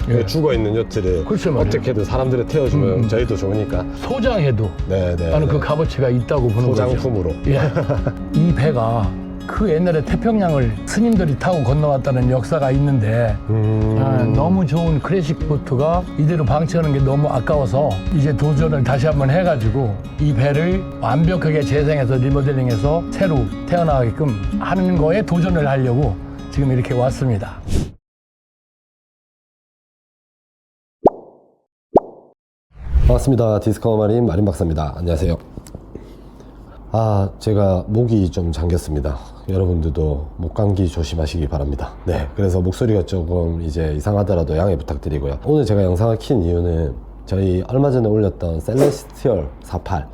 예. 죽어있는 요트를 글쎄 말이에요. 어떻게든 사람들을 태워주면 저희도 좋으니까 소장해도 네네 나는 그 값어치가 있다고 보는 거죠. 소장품으로 예. 이 배가 그 옛날에 태평양을 스님들이 타고 건너왔다는 역사가 있는데 너무 좋은 클래식 보트가 이대로 방치하는 게 너무 아까워서 이제 도전을 다시 한번 해가지고 이 배를 완벽하게 재생해서 리모델링해서 새로 태어나게끔 하는 거에 도전을 하려고 지금 이렇게 왔습니다. 반갑습니다. 디스커버 마린 마린 박사입니다. 안녕하세요. 제가 목이 좀 잠겼습니다. 여러분들도 목 감기 조심하시기 바랍니다. 네, 그래서 목소리가 조금 이제 이상하더라도 양해 부탁드리고요. 오늘 제가 영상을 킨 이유는 저희 얼마 전에 올렸던 셀레스티얼 48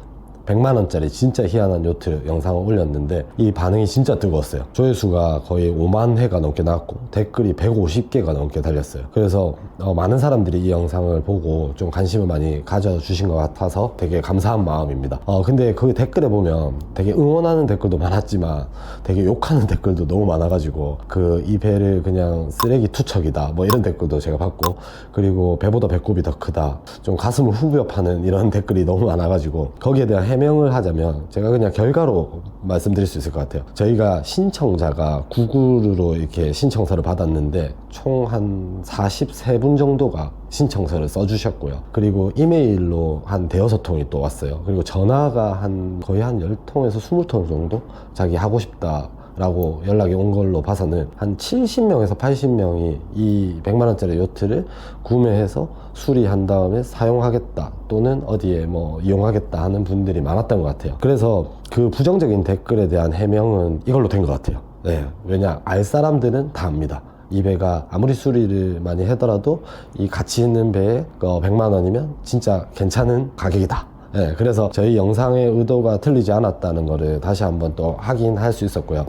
100만원짜리 진짜 희한한 요트 영상을 올렸는데 이 반응이 진짜 뜨거웠어요. 조회수가 거의 5만 회가 넘게 나왔고 댓글이 150개가 넘게 달렸어요. 그래서 많은 사람들이 이 영상을 보고 좀 관심을 많이 가져주신 것 같아서 되게 감사한 마음입니다. 근데 그 댓글에 보면 되게 응원하는 댓글도 많았지만 되게 욕하는 댓글도 너무 많아가지고 이 배를 그냥 쓰레기 투척이다 뭐 이런 댓글도 제가 봤고, 그리고 배보다 배꼽이 더 크다, 좀 가슴을 후벼 파는 이런 댓글이 너무 많아가지고 거기에 대한 해명을 하자면 제가 그냥 결과로 말씀드릴 수 있을 것 같아요. 저희가 신청자가 구글로 이렇게 신청서를 받았는데 총 한 43분 정도가 신청서를 써주셨고요. 그리고 이메일로 한 대여섯 통이 또 왔어요. 그리고 전화가 거의 한 10통에서 20통 정도 자기 하고 싶다 라고 연락이 온 걸로 봐서는 한 70명에서 80명이 이 100만원짜리 요트를 구매해서 수리한 다음에 사용하겠다 또는 어디에 뭐 이용하겠다 하는 분들이 많았던 것 같아요. 그래서 그 부정적인 댓글에 대한 해명은 이걸로 된 것 같아요. 네, 왜냐, 알 사람들은 다 압니다. 이 배가 아무리 수리를 많이 하더라도 이 가치 있는 배에 100만원이면 진짜 괜찮은 가격이다. 네, 그래서 저희 영상의 의도가 틀리지 않았다는 거를 다시 한번 또 확인할 수 있었고요.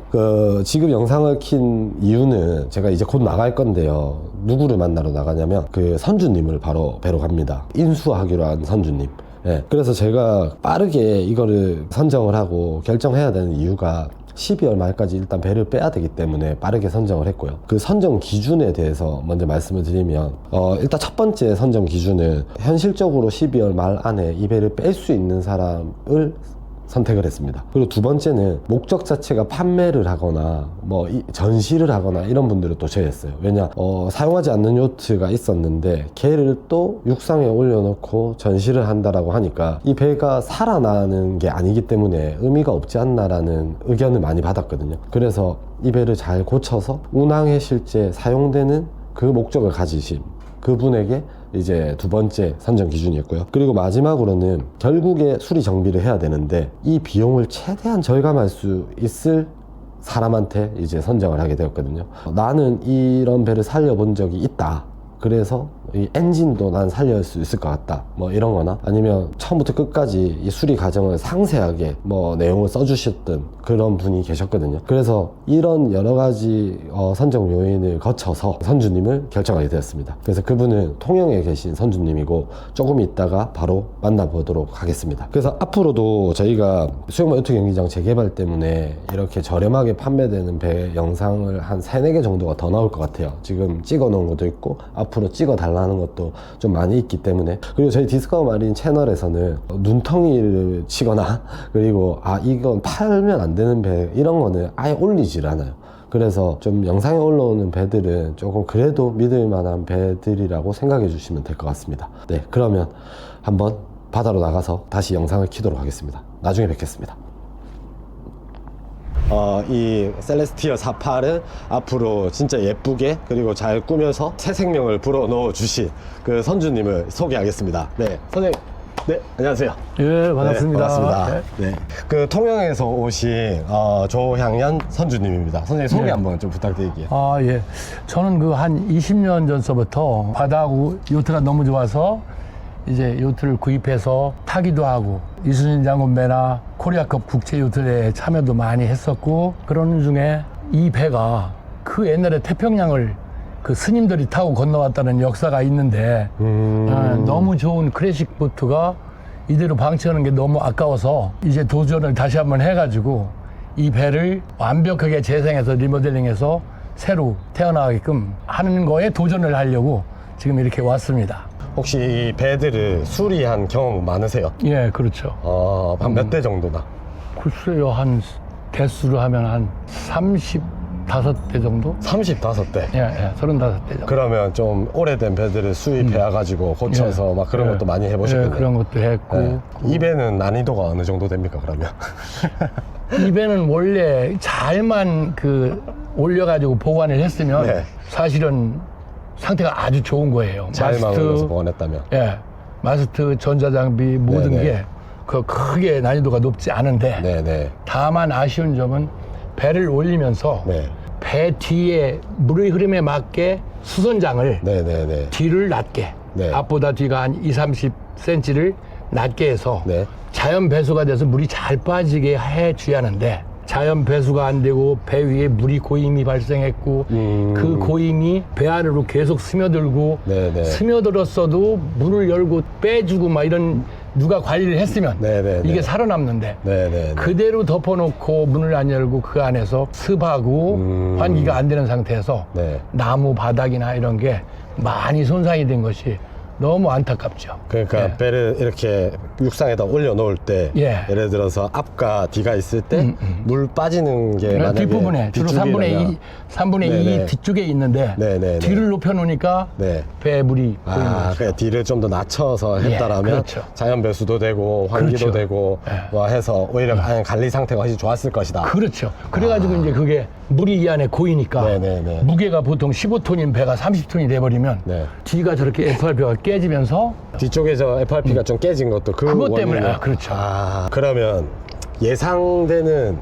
지금 영상을 킨 이유는 제가 이제 곧 나갈 건데요. 누구를 만나러 나가냐면 선주님을 바로 뵈러 갑니다. 인수하기로 한 선주님. 네, 그래서 제가 빠르게 이거를 선정을 하고 결정해야 되는 이유가 12월 말까지 일단 배를 빼야 되기 때문에 빠르게 선정을 했고요. 그 선정 기준에 대해서 먼저 말씀을 드리면 일단 첫 번째 선정 기준은 현실적으로 12월 말 안에 이 배를 뺄 수 있는 사람을 선택을 했습니다. 그리고 두 번째는 목적 자체가 판매를 하거나 뭐 전시를 하거나 이런 분들을 또 제외했어요. 왜냐, 사용하지 않는 요트가 있었는데 걔를 또 육상에 올려놓고 전시를 한다라고 하니까 이 배가 살아나는 게 아니기 때문에 의미가 없지 않나라는 의견을 많이 받았거든요. 그래서 이 배를 잘 고쳐서 운항에 실제 사용되는 그 목적을 가지신 그분에게 이제 두 번째 선정 기준이었고요. 그리고 마지막으로는 결국에 수리 정비를 해야 되는데 이 비용을 최대한 절감할 수 있을 사람한테 이제 선정을 하게 되었거든요. 나는 이런 배를 살려본 적이 있다, 그래서 이 엔진도 난 살릴 수 있을 것 같다, 뭐 이런 거나 아니면 처음부터 끝까지 이 수리 과정을 상세하게 뭐 내용을 써주셨던 그런 분이 계셨거든요. 그래서 이런 여러 가지 선정 요인을 거쳐서 선주님을 결정하게 되었습니다. 그래서 그분은 통영에 계신 선주님이고 조금 있다가 바로 만나보도록 하겠습니다. 그래서 앞으로도 저희가 수영모 요트 경기장 재개발 때문에 이렇게 저렴하게 판매되는 배 영상을 한 3-4개 정도가 더 나올 것 같아요. 지금 찍어 놓은 것도 있고 앞으로 찍어 달라는 것도 좀 많이 있기 때문에. 그리고 저희 디스커버 마린 채널에서는 눈덩이를 치거나 그리고 이건 팔면 안 되는 배 이런 거는 아예 올리질 않아요. 그래서 좀 영상에 올라오는 배들은 조금 그래도 믿을 만한 배들이라고 생각해 주시면 될 것 같습니다. 네, 그러면 한번 바다로 나가서 다시 영상을 켜도록 하겠습니다. 나중에 뵙겠습니다. 이 셀레스티얼 48은 앞으로 진짜 예쁘게 그리고 잘 꾸며서 새 생명을 불어넣어 주신 그 선주님을 소개하겠습니다. 네, 선생님. 네, 안녕하세요. 예, 반갑습니다. 네, 반갑습니다. 네. 통영에서 오신 조향연 선주님입니다. 선생님 소개 네. 한번 좀 부탁드릴게요. 예. 저는 한 20년 전서부터 바다하고 요트가 너무 좋아서 이제 요트를 구입해서 타기도 하고 이순신 장군 배나 코리아컵 국제 요트에 참여도 많이 했었고, 그런 중에 이 배가 그 옛날에 태평양을 그 스님들이 타고 건너왔다는 역사가 있는데 너무 좋은 클래식 보트가 이대로 방치하는 게 너무 아까워서 이제 도전을 다시 한번 해가지고 이 배를 완벽하게 재생해서 리모델링해서 새로 태어나게끔 하는 거에 도전을 하려고 지금 이렇게 왔습니다. 혹시 이 배들을 수리한 경험 많으세요? 예, 그렇죠. 한 몇 대 정도나? 글쎄요, 한 대수로 하면 한 35대 정도? 35대. 예, 35대 정도. 그러면 좀 오래된 배들을 수입해가지고 고쳐서 예. 막 그런 예. 것도 많이 예, 해보셨겠네요. 그런 것도 했고. 네. 이 배는 난이도가 어느 정도 됩니까, 그러면? 이 배는 원래 잘만 올려가지고 보관을 했으면 네. 사실은 상태가 아주 좋은 거예요. 잘만 올려서 보관했다면. 예, 마스트, 전자장비 모든 네네. 게 크게 난이도가 높지 않은데 네네. 다만 아쉬운 점은 배를 올리면서 네. 배 뒤에 물의 흐름에 맞게 수선장을 네네네. 뒤를 낮게 네. 앞보다 뒤가 한 20-30cm를 낮게 해서 네. 자연 배수가 돼서 물이 잘 빠지게 해줘야 하는데 자연 배수가 안 되고 배 위에 물이 고임이 발생했고 그 고임이 배 안으로 계속 스며들고 네네. 스며들었어도 문을 열고 빼주고 막 이런 누가 관리를 했으면 네네네. 이게 살아남는데 네네. 그대로 덮어놓고 문을 안 열고 그 안에서 습하고 환기가 안 되는 상태에서 네. 나무 바닥이나 이런 게 많이 손상이 된 것이 너무 안타깝죠. 그러니까 예. 배를 이렇게 육상에다 올려놓을 때 예. 예를 들어서 앞과 뒤가 있을 때 물 빠지는 게 만약에 뒷부분에 주로 3분의 2 네네. 뒤쪽에 있는데 네네네. 뒤를 높여놓으니까 네. 배에 물이 고이는 거죠. 그냥 뒤를 좀 더 낮춰서 했다라면 그렇죠. 자연 배수도 되고 환기도 그렇죠. 되고 예. 뭐 해서 오히려 관리 상태가 훨씬 좋았을 것이다. 그렇죠. 그래가지고 이제 그게 물이 이 안에 고이니까 네네네. 무게가 보통 15톤인 배가 30톤이 돼버리면 네. 뒤가 저렇게 FRP가 깨지면서 뒤쪽에 저 FRP가 좀 깨진 것도 그 그것 때문에, 원인이요? 그렇죠. 그러면 예상되는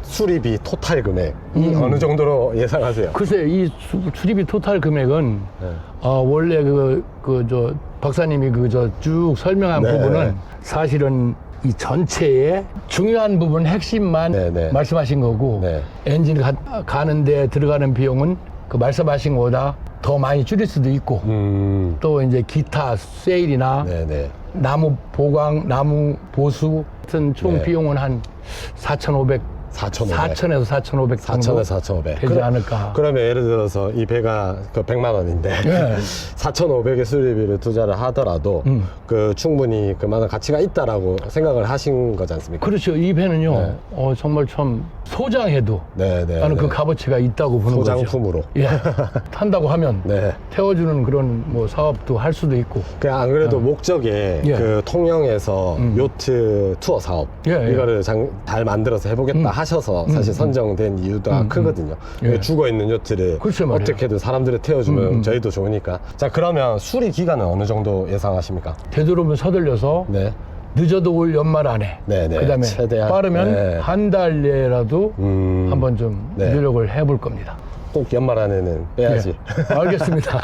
수리비 토탈 금액이 어느 정도로 예상하세요? 글쎄요, 이 수리비 토탈 금액은 네. 원래 저 박사님이 쭉 설명한 네. 부분은 사실은 이 전체의 중요한 부분 핵심만 네, 네. 말씀하신 거고 네. 엔진 가는데 들어가는 비용은 그 말씀하신 것보다 더 많이 줄일 수도 있고 또 이제 기타 세일이나 네네. 나무 보강, 나무 보수 같은 총 네. 비용은 한 4,500 4,500. 4,000에서 4,500 정도 4,000에서 4,500. 되지 않을까. 그러면 예를 들어서 이 배가 그 100만 원인데 네. 4,500의 수리비를 투자를 하더라도 그 충분히 그만한 가치가 있다라고 생각을 하신 거지 않습니까? 그렇죠. 이 배는요, 네. 정말 참 소장해도 네네. 나는 그 값어치가 있다고 보는 거죠. 소장품으로. 예. 탄다고 하면 네. 태워주는 그런 뭐 사업도 할 수도 있고. 그 안 그래도 목적에 예. 그 통영에서 요트 투어 사업 예, 예. 이거를 잘 만들어서 해보겠다 하셔서 사실 선정된 이유가 크거든요. 예. 죽어 있는 요트를 글쎄 말이에요. 어떻게든 사람들을 태워주면 저희도 좋으니까. 자, 그러면 수리 기간은 어느 정도 예상하십니까? 되도록이면 서둘려서 네. 늦어도 올 연말 안에. 네네. 그다음에 최대한. 빠르면 네. 한 달 내라도 한번 좀 네. 노력을 해볼 겁니다. 꼭 연말 안에는 빼야지. 예. 알겠습니다.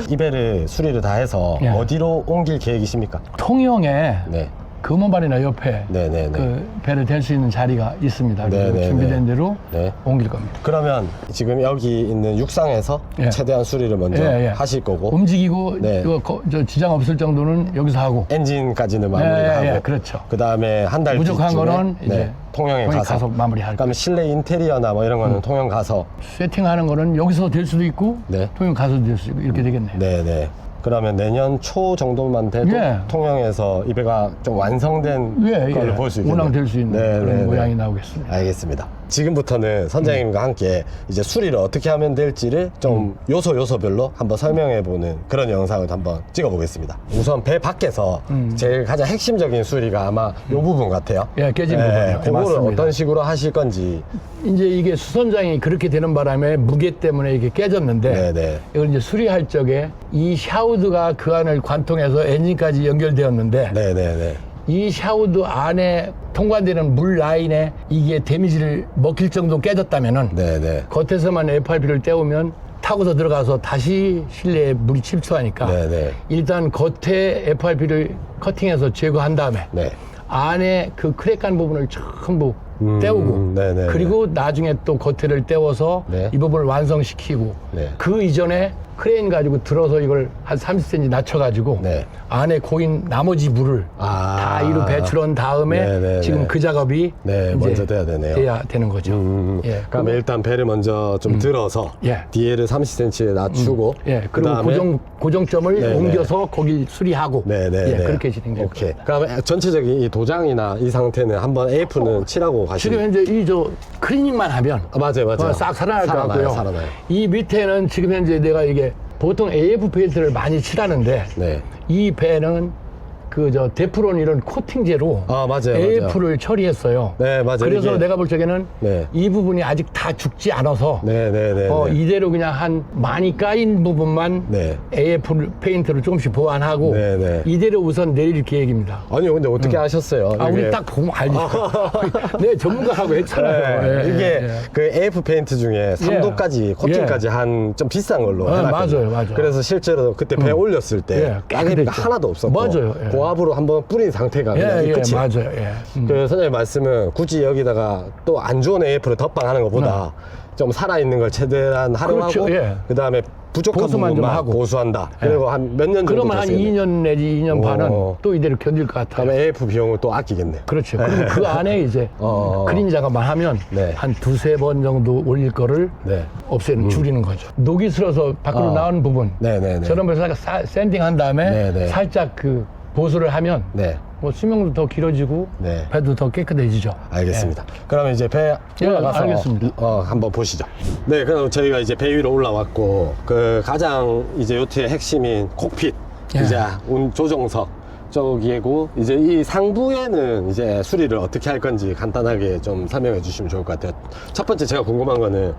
이 배를 수리를 다 해서 예. 어디로 옮길 계획이십니까? 통영에 네. 금호발이나 옆에 네네네. 그 배를 댈 수 있는 자리가 있습니다. 그래서 네네네. 준비된 대로 네. 옮길 겁니다. 그러면 지금 여기 있는 육상에서 예. 최대한 수리를 먼저 예, 예. 하실 거고 움직이고 네. 저 지장 없을 정도는 여기서 하고. 엔진까지는 마무리하고 예, 그렇죠. 그 다음에 한 달 부족한 뒤쯤에 거는 이제 통영에 거기 가서, 마무리할 그러면 실내 인테리어나 뭐 이런 거는 통영 가서 세팅하는 거는 여기서 될 수도 있고 네. 통영 가서도 될 수 있고 이렇게 되겠네요. 네네. 그러면 내년 초 정도만 돼도 예. 통영에서 이 배가 좀 완성된 걸로 볼 수 있겠네요. 운항될 수 있는 네, 그런 네, 모양이 네. 나오겠습니다. 알겠습니다. 지금부터는 선장님과 함께 이제 수리를 어떻게 하면 될지를 좀 요소별로 한번 설명해보는 그런 영상을 한번 찍어보겠습니다. 우선 배 밖에서 제일 가장 핵심적인 수리가 아마 이 부분 같아요. 예, 깨진 부분이요. 그거를 맞습니다. 어떤 식으로 하실 건지. 이제 이게 수선장이 그렇게 되는 바람에 무게 때문에 이게 깨졌는데 네네. 이걸 이제 수리할 적에 이 샤우드가 그 안을 관통해서 엔진까지 연결되었는데 네네네. 이 샤우드 안에 통과되는 물 라인에 이게 데미지를 먹힐 정도 깨졌다면은 네네. 겉에서만 FRP를 떼우면 타고서 들어가서 다시 실내에 물이 침투하니까 네네. 일단 겉에 FRP를 커팅해서 제거한 다음에 네. 안에 그 크랙한 부분을 전부 떼우고 네네. 그리고 나중에 또 겉에를 떼워서 네. 이 부분을 완성시키고 네. 그 이전에 크레인 가지고 들어서 이걸 한 30cm 낮춰가지고 네. 안에 고인 나머지 물을 아. 다 이로 배출한 다음에 네네네. 지금 그 작업이 네, 이제 먼저 돼야 되네요. 돼야 되는 거죠. 예. 그럼 일단 배를 먼저 좀 들어서 예. 뒤에를 30cm에 낮추고 예, 그리고 그다음에 고정점을 네네. 옮겨서 거기 수리하고 네네. 예, 그렇게 진행될 오케이. 거예요. 그럼 전체적인 이 도장이나 이 상태는 한번 AF는 칠하고 가시면 지금 현재 이 저 클리닝만 하면 맞아요. 싹 살아날 것 같고요. 살아나요. 이 밑에는 지금 현재 내가 이게 보통 AF 페인트를 많이 칠하는데 네. 이 배는 그 저 데프론 이런 코팅제로 아, 맞아요. AF를 처리했어요. 네, 맞아요. 그래서 이게- 내가 볼 적에는 네. 이 부분이 아직 다 죽지 않아서 네네네. 이대로 그냥 한 많이 까인 부분만 네. AF 페인트를 조금씩 보완하고 네네. 이대로 우선 내릴 계획입니다. 아니요, 근데 어떻게 아셨어요? 아, 이게- 우리 딱 보면 알죠. 네, 전문가하고 했잖아요. 네, 예, 이게 예. 그 AF 페인트 중에 3도까지 코팅까지 한 좀 비싼 걸로 아, 해놨거든요. 맞아요. 그래서 실제로 그때 배 올렸을 때 예, 까기가 깨끗했죠. 하나도 없었고 맞아요. 예. 고압으로 한번 뿌린 상태가 그냥 예, 예, 끝이에요. 맞아요. 예. 그 선생님 말씀은 굳이 여기다가 또 안 좋은 AF를 덧방하는 것보다 좀 살아있는 걸 최대한 활용하고 그렇죠, 예. 그다음에 부족한 보수만 좀 부분만 하고. 보수한다. 그리고 한 몇 년 정도 그러면 한 됐어요. 2년 내지 2년 반은 어. 또 이대로 견딜 것 같아요. 그러면 AF 비용을 또 아끼겠네. 그렇죠. 그리고 그 안에 이제 클린 작업만 하면 네. 한 두세 번 정도 올릴 거를 네. 없애는 줄이는 거죠. 녹이 슬어서 밖으로 나오는 부분 네네네. 저런 걸 살짝 샌딩한 다음에 네네. 살짝 그 보수를 하면 네. 뭐 수명도 더 길어지고 네. 배도 더 깨끗해지죠. 알겠습니다. 그러면 이제 배 예, 올라가서 알겠습니다. 한번 보시죠. 네, 그럼 저희가 이제 배 위로 올라왔고 그 가장 이제 요트의 핵심인 콕핏 예. 이제 조종석 쪽이고 이제 이 상부에는 이제 수리를 어떻게 할 건지 간단하게 좀 설명해 주시면 좋을 것 같아요. 첫 번째 제가 궁금한 거는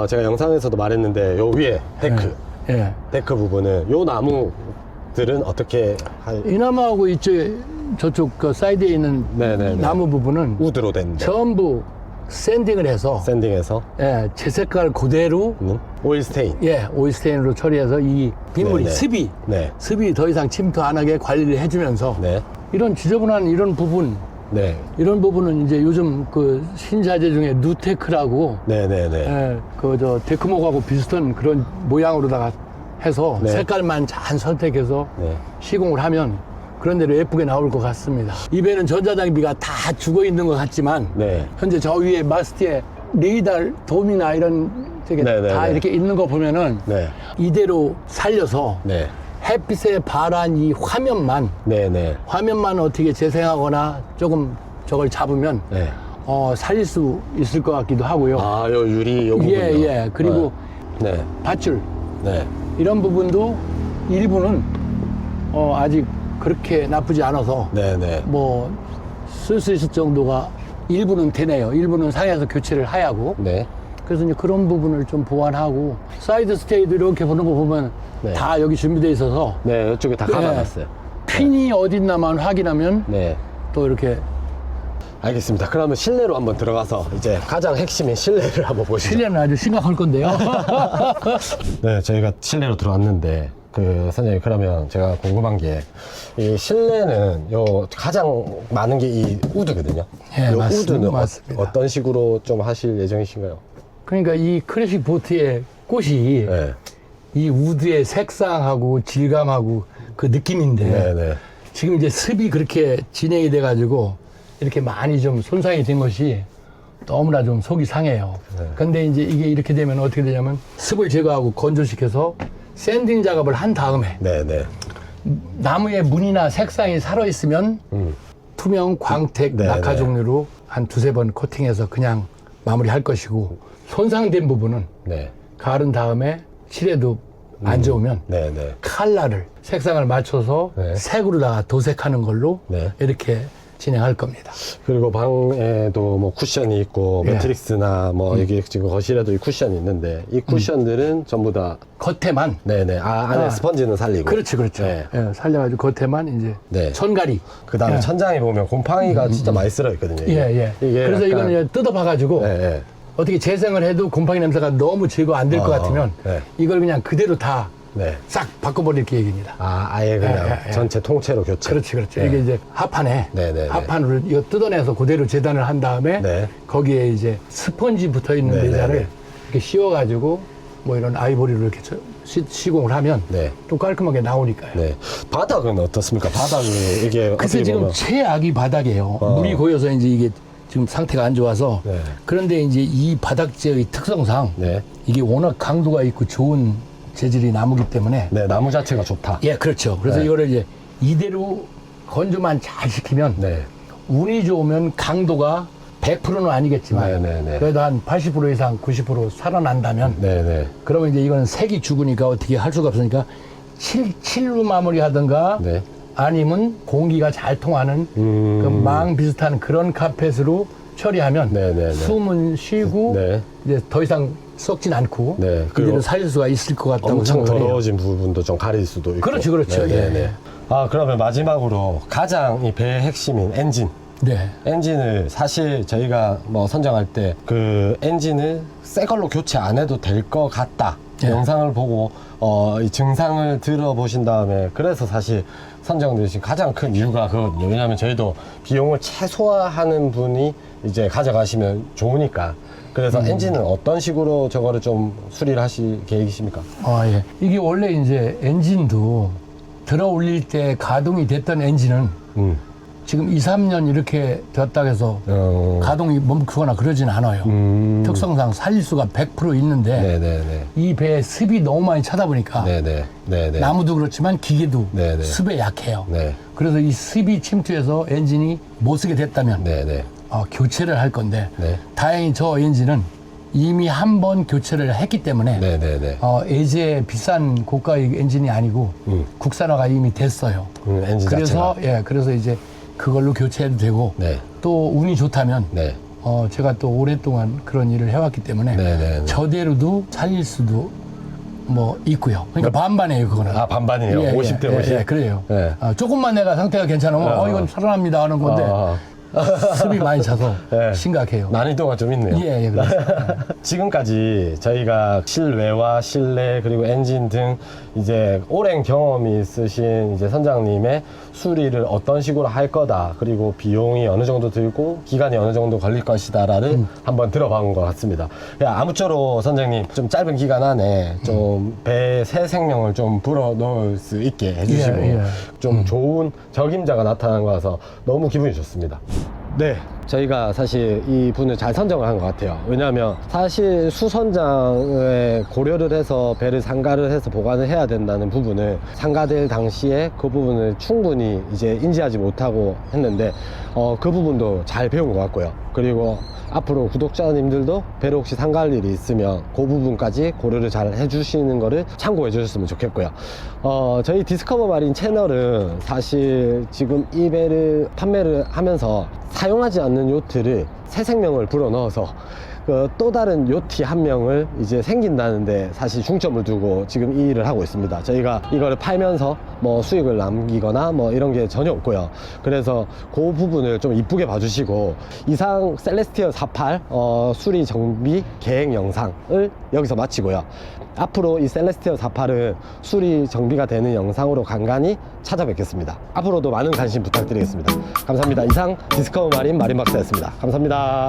제가 영상에서도 말했는데 요 위에 데크 예. 데크 부분은 요 나무들은 어떻게 할 이 나무하고 이쪽 저쪽 그 사이드에 있는 네네네. 나무 부분은 우드로 된 전부 샌딩을 해서 샌딩해서 예, 제 색깔 그대로 오일 스테인. 예, 오일스테인으로 처리해서 이 빗물이 네네. 습이 더 이상 침투 안 하게 관리를 해주면서 네. 이런 지저분한 이런 부분 네. 이런 부분은 이제 요즘 그 신자재 중에 누테크라고 네네네. 예, 그 저 데크목하고 비슷한 그런 모양으로다가 해서 네. 색깔만 잘 선택해서 네. 시공을 하면 그런 대로 예쁘게 나올 것 같습니다. 이 배는 전자장비가 다 죽어 있는 것 같지만 네. 현재 저 위에 마스트에 레이더 돔이나 이런 저게 네네네. 다 이렇게 있는 거 보면은 네. 이대로 살려서 네. 햇빛에 발한 이 화면만 어떻게 재생하거나 조금 저걸 잡으면 네. 살릴 수 있을 것 같기도 하고요. 아, 요 유리 요 부분요. 예. 그리고 네. 밧줄 네. 이런 부분도 일부는 아직 그렇게 나쁘지 않아서 네네. 뭐 쓸 수 있을 정도가 일부는 되네요. 일부는 상해서 교체를 하야고. 네. 그래서 이제 그런 부분을 좀 보완하고 사이드 스테이도 이렇게 보는 거 보면 네. 다 여기 준비되어 있어서 네, 이쪽에 다 감아놨어요. 핀이 어딨나만 확인하면 네. 또 이렇게 알겠습니다. 그러면 실내로 한번 들어가서 이제 가장 핵심인 실내를 한번 보시죠. 실내는 아주 심각할 건데요. 네, 저희가 실내로 들어왔는데 선생님 그러면 제가 궁금한 게 이 실내는 요 가장 많은 게 이 우드거든요. 예, 요 맞습니다. 우드는 맞습니다. 어떤 식으로 좀 하실 예정이신가요? 그러니까 이 클래식 보트의 꽃이 네. 이 우드의 색상하고 질감하고 그 느낌인데 네네. 지금 이제 습이 그렇게 진행이 돼가지고 이렇게 많이 좀 손상이 된 것이 너무나 좀 속이 상해요. 근데 이제 이게 이렇게 되면 어떻게 되냐면 습을 제거하고 건조시켜서 샌딩 작업을 한 다음에 네네. 나무의 무늬나 색상이 살아있으면 투명, 광택, 네네. 낙하 종류로 한 두세 번 코팅해서 그냥 마무리할 것이고 손상된 부분은 네. 가른 다음에 칠해도 안 좋으면 네네. 칼라를 색상을 맞춰서 네. 색으로다가 도색하는 걸로 네. 이렇게 진행할 겁니다. 그리고 방에도 뭐 쿠션이 있고 예. 매트릭스나 뭐 여기 지금 거실에도 이 쿠션이 있는데 이 쿠션들은 전부 다 겉에만 네네. 안에 아. 스펀지는 살리고. 그렇죠. 네. 예, 살려가지고 겉에만 이제 네. 천가리. 그 다음에 예. 천장에 보면 곰팡이가 진짜 많이 쓸어 있거든요. 예. 이게 그래서 약간- 이거는 이제 뜯어봐가지고 네. 어떻게 재생을 해도 곰팡이 냄새가 너무 제거 안 될 것 같으면 네. 이걸 그냥 그대로 다 싹 네. 바꿔버릴 계획입니다. 아예 그냥 예. 전체 통째로 교체. 그렇지. 네. 이게 이제 합판에 네네네. 합판을 이거 뜯어내서 그대로 재단을 한 다음에 네. 거기에 이제 스펀지 붙어 있는 네네네. 내자를 이렇게 씌워가지고 뭐 이런 아이보리로 이렇게 시공을 하면 네. 또 깔끔하게 나오니까요. 네. 바닥은 어떻습니까? 바닥이 이게 그래서 어떻게 지금 보면 최악이 바닥이에요. 물이 고여서 이제 이게 지금 상태가 안 좋아서. 네. 그런데 이제 이 바닥재의 특성상 네. 이게 워낙 강도가 있고 좋은 재질이 나무기 때문에. 네, 나무 자체가 좋다. 예, 그렇죠. 그래서 네. 이거를 이제 이대로 건조만 잘 시키면 네. 운이 좋으면 강도가 100%는 아니겠지만 네네네. 그래도 한 80% 이상 90% 살아난다면 네, 네. 그러면 이제 이거는 색이 죽으니까 어떻게 할 수가 없으니까 칠로 마무리하든가 네. 아니면 공기가 잘 통하는 그 망 비슷한 그런 카펫으로 처리하면 네네네. 숨은 쉬고 네. 이제 더 이상 썩진 않고 네. 그대로 그리고 살릴 수가 있을 것 같다고 엄청 생각을 해요. 더러워진 부분도 좀 가릴 수도 있고. 그렇죠, 그렇죠. 네네네. 예. 아, 그러면 마지막으로 가장 이 배의 핵심인 엔진. 네. 엔진을 사실 저희가 뭐 선정할 때 그 엔진을 새 걸로 교체 안 해도 될 것 같다. 예. 영상을 보고 이 증상을 들어보신 다음에 그래서 사실 선정되신 가장 큰 이유가 그거거든요. 왜냐하면 저희도 비용을 최소화하는 분이 이제 가져가시면 좋으니까. 그래서 엔진은 어떤 식으로 저거를 좀 수리를 하실 계획이십니까? 아, 예. 이게 원래 이제 엔진도 들어 올릴 때 가동이 됐던 엔진은 지금 2, 3년 이렇게 되었다 해서 가동이 멈추거나 그러진 않아요. 특성상 살릴 수가 100% 있는데 네네네. 이 배에 습이 너무 많이 차다 보니까 네네. 네네. 나무도 그렇지만 기계도 네네. 습에 약해요. 네. 그래서 이 습이 침투해서 엔진이 못 쓰게 됐다면 네네. 교체를 할 건데 네. 다행히 저 엔진은 이미 한 번 교체를 했기 때문에 네네네. 예제 비싼 고가의 엔진이 아니고 국산화가 이미 됐어요. 엔진 그래서 자체가. 그래서 이제 그걸로 교체해도 되고 네. 또 운이 좋다면 네. 제가 또 오랫동안 그런 일을 해왔기 때문에 네네네. 저대로도 살릴 수도 뭐 있고요. 그러니까 반반이에요, 그거는. 아, 반반이에요? 50대 50? 예, 그래요. 네. 조금만 내가 상태가 괜찮으면 이건 살아납니다 하는 건데 습이 많이 차서 네. 심각해요. 난이도가 좀 있네요. 예, 그렇습니다. 지금까지 저희가 실외와 실내 그리고 엔진 등 이제 오랜 경험이 있으신 이제 선장님의 수리를 어떤 식으로 할 거다, 그리고 비용이 어느 정도 들고 기간이 어느 정도 걸릴 것이다라를 한번 들어본 것 같습니다. 아무쪼록 선장님 좀 짧은 기간 안에 좀 배의 새 생명을 좀 불어 넣을 수 있게 해주시고 예. 좀 좋은 적임자가 나타난 것 같아서 너무 기분이 좋습니다. 네, 저희가 사실 이 분을 잘 선정을 한 것 같아요. 왜냐하면 사실 수선장에 고려를 해서 배를 상가를 해서 보관을 해야 된다는 부분을 상가될 당시에 그 부분을 충분히 이제 인지하지 못하고 했는데 그 부분도 잘 배운 것 같고요. 그리고 앞으로 구독자님들도 배를 혹시 상가할 일이 있으면 그 부분까지 고려를 잘 해주시는 거를 참고해 주셨으면 좋겠고요. 저희 디스커버 마린 채널은 사실 지금 이 배를 판매를 하면서 사용하지 않는 요트를 새 생명을 불어넣어서 또 다른 요티 한 명을 이제 생긴다는데 사실 중점을 두고 지금 이 일을 하고 있습니다. 저희가 이거를 팔면서 뭐 수익을 남기거나 뭐 이런 게 전혀 없고요. 그래서 그 부분을 좀 이쁘게 봐주시고, 이상 셀레스티얼 48 수리 정비 계획 영상을 여기서 마치고요. 앞으로 이 셀레스티얼 48은 수리 정비가 되는 영상으로 간간히 찾아뵙겠습니다. 앞으로도 많은 관심 부탁드리겠습니다. 감사합니다. 이상 디스커버 마린 마린박사였습니다. 감사합니다.